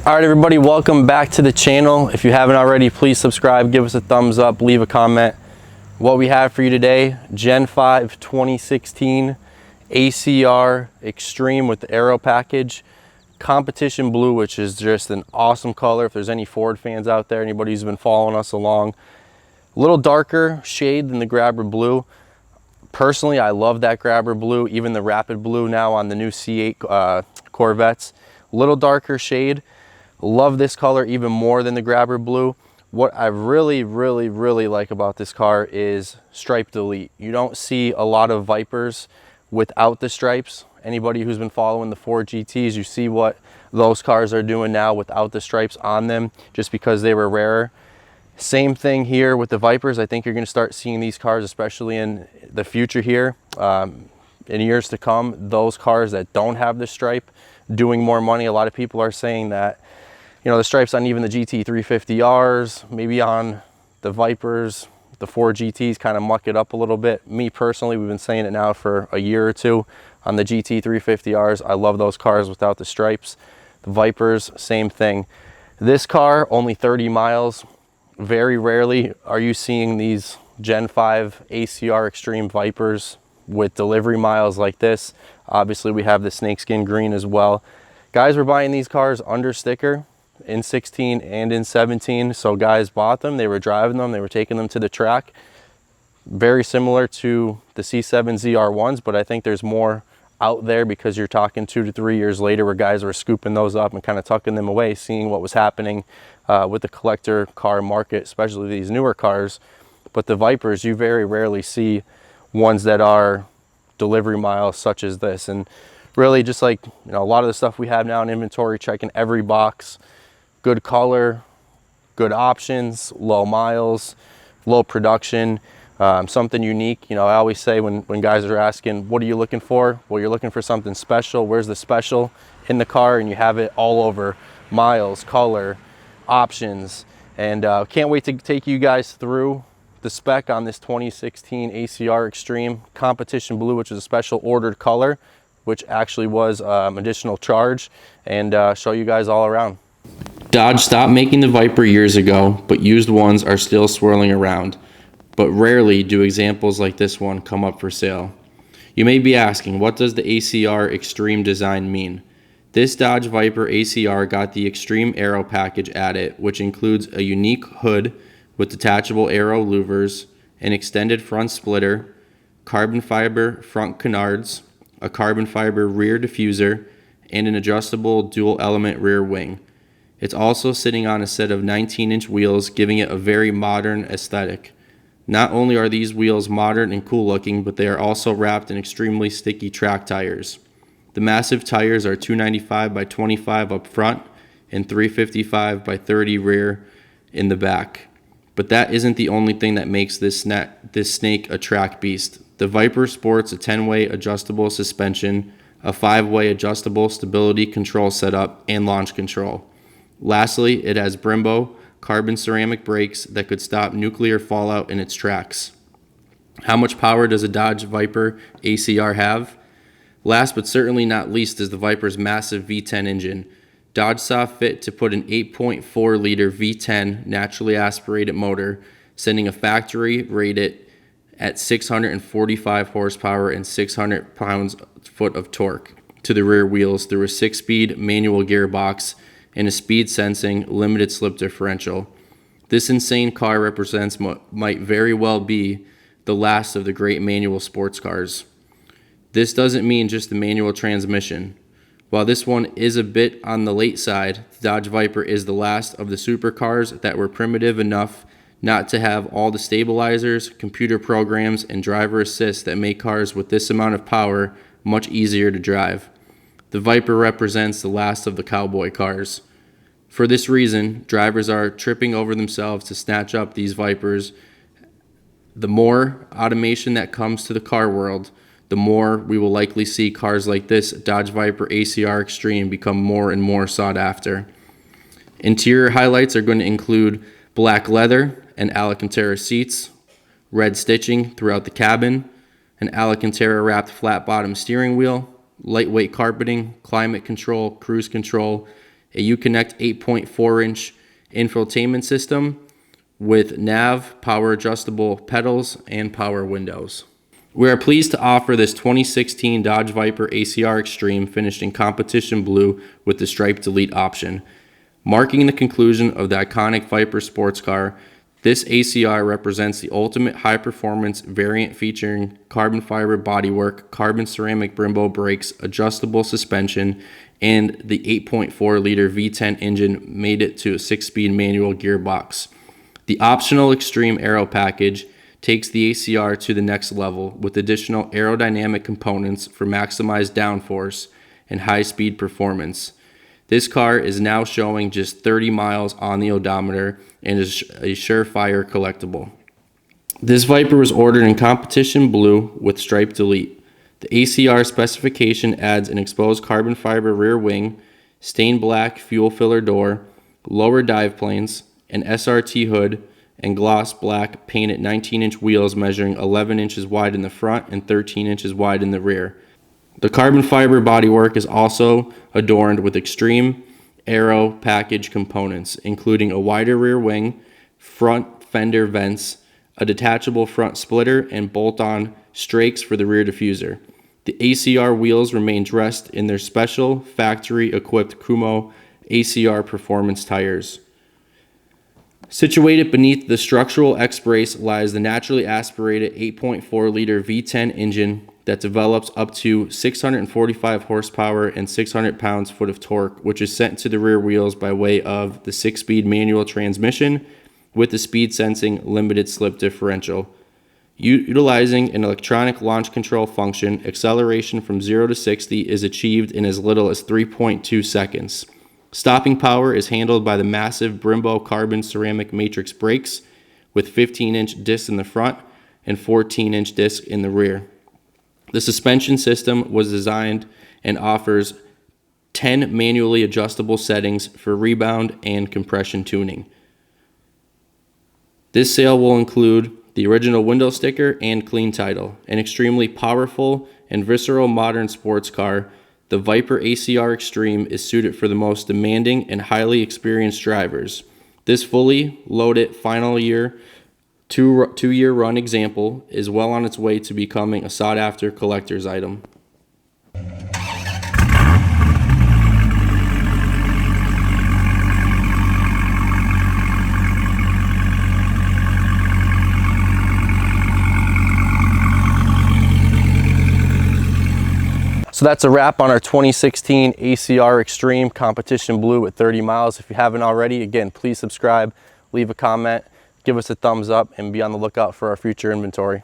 All right, everybody, welcome back to the channel. If you haven't already, please subscribe, give us a thumbs up, leave a comment. What we have for you today, Gen 5 2016 ACR Extreme with the Aero package, competition blue, which is just an awesome color. If there's any Ford fans out there, anybody who's been following us along, a little darker shade than the Grabber blue. Personally, I love that Grabber blue, even the Rapid blue now on the new C8 Corvettes. A little darker shade. Love this color even more than the Grabber blue. What I really like about this car is stripe delete. You don't see a lot of Vipers without the stripes. Anybody who's been following the Ford GTs, you see what those cars are doing now without the stripes on them, just because they were rarer. Same thing here with the Vipers. I think you're going to start seeing these cars, especially in the future here, in years to come, those cars that don't have the stripe doing more money. A lot of people are saying that, you know, the stripes on even the GT 350Rs, maybe on the Vipers, the Ford GTs kind of muck it up a little bit. Me personally, we've been saying it now for a year or two on the GT 350Rs. I love those cars without the stripes. The Vipers, same thing. This car, only 30 miles. Very rarely are you seeing these Gen 5 ACR Extreme Vipers with delivery miles like this. Obviously, we have the snakeskin green as well. Guys were buying these cars under sticker in 16 and in 17. So guys bought them, they were driving them, they were taking them to the track. Very similar to the C7 ZR1s, but I think there's more out there because you're talking 2 to 3 years later where guys were scooping those up and kind of tucking them away, seeing what was happening with the collector car market, especially these newer cars. But the Vipers, you very rarely see ones that are delivery miles such as this. And really, just like, you know, a lot of the stuff we have now in inventory, checking every box. Good color, good options, low miles, low production, something unique. You know, I always say when guys are asking, what are you looking for? Well, you're looking for something special. Where's the special in the car? And you have it all over: miles, color, options. And can't wait to take you guys through the spec on this 2016 ACR Extreme Competition Blue, which is a special ordered color, which actually was additional charge, and show you guys all around. Dodge stopped making the Viper years ago, but used ones are still swirling around. But rarely do examples like this one come up for sale. You may be asking, what does the ACR Extreme design mean? This Dodge Viper ACR got the Extreme Aero package added, which includes a unique hood with detachable aero louvers, an extended front splitter, carbon fiber front canards, a carbon fiber rear diffuser, and an adjustable dual element rear wing. It's also sitting on a set of 19-inch wheels, giving it a very modern aesthetic. Not only are these wheels modern and cool looking, but they are also wrapped in extremely sticky track tires. The massive tires are 295 by 25 up front and 355 by 30 rear in the back. But that isn't the only thing that makes this snake a track beast. The Viper sports a 10-way adjustable suspension, a 5-way adjustable stability control setup, and launch control. Lastly, it has Brembo carbon ceramic brakes that could stop nuclear fallout in its tracks. How much power does a Dodge Viper ACR have? Last but certainly not least is the Viper's massive V10 engine. Dodge saw fit to put an 8.4 liter V10 naturally aspirated motor, sending a factory rated at 645 horsepower and 600 pounds-foot of torque to the rear wheels through a 6-speed manual gearbox and a speed-sensing limited slip differential. This insane car represents what might very well be the last of the great manual sports cars. This doesn't mean just the manual transmission. While this one is a bit on the late side, the Dodge Viper is the last of the supercars that were primitive enough not to have all the stabilizers, computer programs, and driver assist that make cars with this amount of power much easier to drive. The Viper represents the last of the cowboy cars. For this reason, drivers are tripping over themselves to snatch up these Vipers. The more automation that comes to the car world, the more we will likely see cars like this Dodge Viper ACR Extreme become more and more sought after. Interior highlights are going to include black leather and Alcantara seats, red stitching throughout the cabin, an Alcantara wrapped flat bottom steering wheel, lightweight carpeting, climate control, cruise control, a Uconnect 8.4-inch infotainment system with nav, power adjustable pedals, and power windows. We are pleased to offer this 2016 Dodge Viper ACR Extreme finished in competition blue with the stripe delete option. Marking the conclusion of the iconic Viper sports car, this ACR represents the ultimate high-performance variant featuring carbon fiber bodywork, carbon ceramic Brembo brakes, adjustable suspension, and the 8.4-liter V10 engine made it to a 6-speed manual gearbox. The optional Extreme Aero package takes the ACR to the next level with additional aerodynamic components for maximized downforce and high-speed performance. This car is now showing just 30 miles on the odometer and is a surefire collectible. This Viper was ordered in competition blue with stripe delete. The ACR specification adds an exposed carbon fiber rear wing, stained black fuel filler door, lower dive planes, an SRT hood, and gloss black painted 19-inch wheels measuring 11 inches wide in the front and 13 inches wide in the rear. The carbon fiber bodywork is also adorned with Extreme Aero package components, including a wider rear wing, front fender vents, a detachable front splitter, and bolt-on strakes for the rear diffuser. The ACR wheels remain dressed in their special factory-equipped Kumo ACR performance tires. Situated beneath the structural X-brace lies the naturally aspirated 8.4-liter V10 engine that develops up to 645 horsepower and 600 pounds-foot of torque, which is sent to the rear wheels by way of the 6-speed manual transmission with the speed-sensing limited slip differential. Utilizing an electronic launch control function, acceleration from 0 to 60 is achieved in as little as 3.2 seconds. Stopping power is handled by the massive Brembo carbon ceramic matrix brakes with 15-inch discs in the front and 14-inch discs in the rear. The suspension system was designed and offers 10 manually adjustable settings for rebound and compression tuning. This sale will include the original window sticker and clean title. An extremely powerful and visceral modern sports car, the Viper ACR Extreme is suited for the most demanding and highly experienced drivers. This fully loaded final year, two-year run example is well on its way to becoming a sought-after collector's item. So that's a wrap on our 2016 ACR Extreme Competition Blue at 30 miles. If you haven't already, again, please subscribe, leave a comment, give us a thumbs up, and be on the lookout for our future inventory.